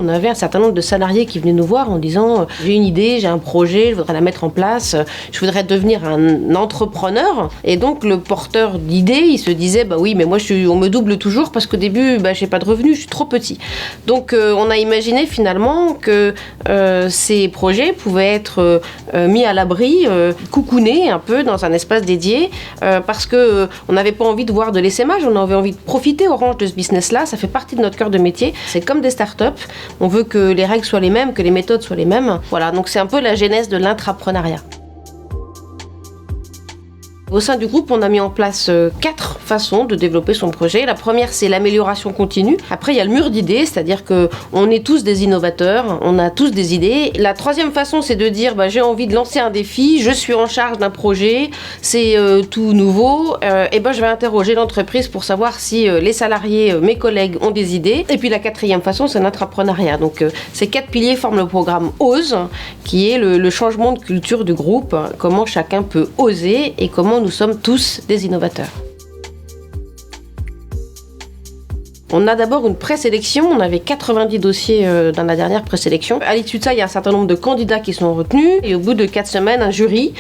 On avait un certain nombre de salariés qui venaient nous voir en disant « j'ai une idée, j'ai un projet, je voudrais la mettre en place, je voudrais devenir un entrepreneur ». Et donc le porteur d'idées, il se disait « bah oui, mais moi on me double toujours parce qu'au début, j'ai pas de revenus, je suis trop petit ». Donc on a imaginé finalement que ces projets pouvaient être mis à l'abri, coucounés un peu dans un espace dédié, parce que on n'avait pas envie de voir de l'essaimage, on avait envie de profiter Orange de ce business-là, ça fait partie de notre cœur de métier. C'est comme des startups, on veut que les règles soient les mêmes, que les méthodes soient les mêmes. Voilà, donc c'est un peu la genèse de l'intrapreneuriat. Au sein du groupe, on a mis en place 4 façons de développer son projet. La première, c'est l'amélioration continue. Après, il y a le mur d'idées, c'est-à-dire qu'on est tous des innovateurs, on a tous des idées. La troisième façon, c'est de dire j'ai envie de lancer un défi, je suis en charge d'un projet, c'est tout nouveau, et je vais interroger l'entreprise pour savoir si les salariés, mes collègues, ont des idées. Et puis la quatrième façon, c'est l'intrapreneuriat. Donc ces 4 piliers forment le programme OSE, qui est le changement de culture du groupe, comment chacun peut oser et comment nous sommes tous des innovateurs. On a d'abord une présélection, on avait 90 dossiers dans la dernière présélection. À l'issue de ça, il y a un certain nombre de candidats qui sont retenus et au bout de 4 semaines, un jury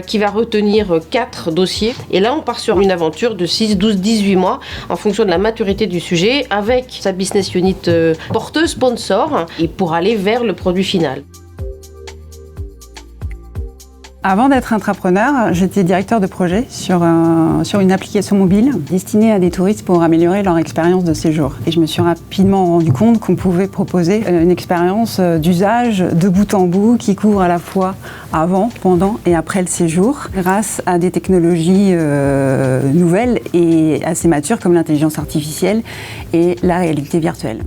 qui va retenir 4 dossiers. Et là, on part sur une aventure de 6, 12, 18 mois en fonction de la maturité du sujet avec sa business unit porteuse, sponsor, et pour aller vers le produit final. Avant d'être intrapreneur, j'étais directeur de projet sur une application mobile destinée à des touristes pour améliorer leur expérience de séjour. Et je me suis rapidement rendu compte qu'on pouvait proposer une expérience d'usage de bout en bout qui couvre à la fois avant, pendant et après le séjour grâce à des technologies nouvelles et assez matures comme l'intelligence artificielle et la réalité virtuelle.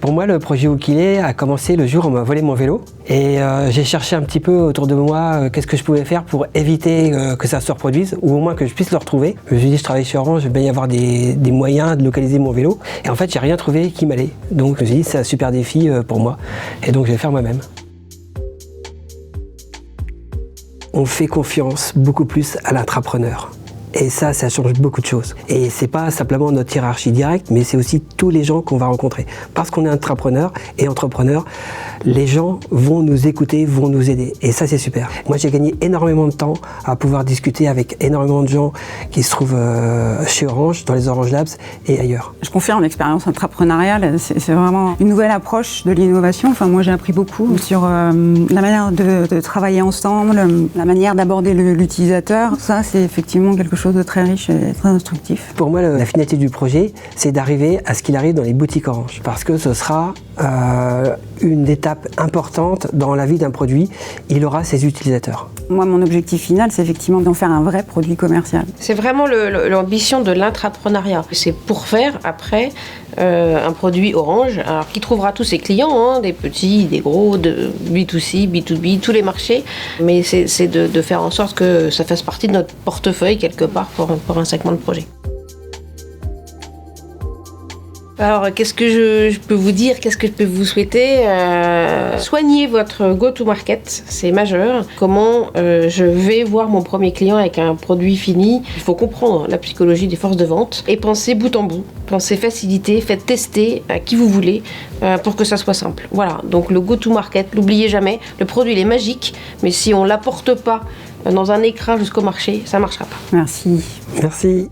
Pour moi, le projet Wookilé a commencé le jour où on m'a volé mon vélo. Et j'ai cherché un petit peu autour de moi qu'est-ce que je pouvais faire pour éviter que ça se reproduise, ou au moins que je puisse le retrouver. Je me suis dit, je travaille chez Orange, il va y avoir des moyens de localiser mon vélo. Et en fait, j'ai rien trouvé qui m'allait. Donc je me suis dit, c'est un super défi pour moi. Et donc je vais faire moi-même. On fait confiance beaucoup plus à l'intrapreneur. Et ça change beaucoup de choses. Et c'est pas simplement notre hiérarchie directe, mais c'est aussi tous les gens qu'on va rencontrer. Parce qu'on est intrapreneur et entrepreneur, les gens vont nous écouter, vont nous aider. Et ça, c'est super. Moi, j'ai gagné énormément de temps à pouvoir discuter avec énormément de gens qui se trouvent chez Orange, dans les Orange Labs et ailleurs. Je confirme, l'expérience intrapreneuriale, c'est vraiment une nouvelle approche de l'innovation. Enfin, moi, j'ai appris beaucoup sur la manière de travailler ensemble, la manière d'aborder l'utilisateur. Ça, c'est effectivement quelque chose de très riche et très instructif. Pour moi, la finalité du projet, c'est d'arriver à ce qu'il arrive dans les boutiques Orange. Parce que ce sera une étape importante dans la vie d'un produit. Il aura ses utilisateurs. Moi, mon objectif final, c'est effectivement d'en faire un vrai produit commercial. C'est vraiment l'ambition de l'intrapreneuriat. C'est pour faire, après, un produit Orange, alors qui trouvera tous ses clients, des petits, des gros, de B2C, B2B, tous les marchés. Mais c'est de faire en sorte que ça fasse partie de notre portefeuille, quelque part, pour un segment de projet. Alors, qu'est-ce que je peux vous dire? Qu'est-ce que je peux vous souhaiter? Soignez votre go-to-market, c'est majeur. Comment je vais voir mon premier client avec un produit fini? Il faut comprendre la psychologie des forces de vente et penser bout en bout. Pensez facilité, faites tester à qui vous voulez pour que ça soit simple. Voilà, donc le go-to-market, n'oubliez jamais, le produit il est magique, mais si on ne l'apporte pas dans un écran jusqu'au marché, ça ne marchera pas. Merci. Merci.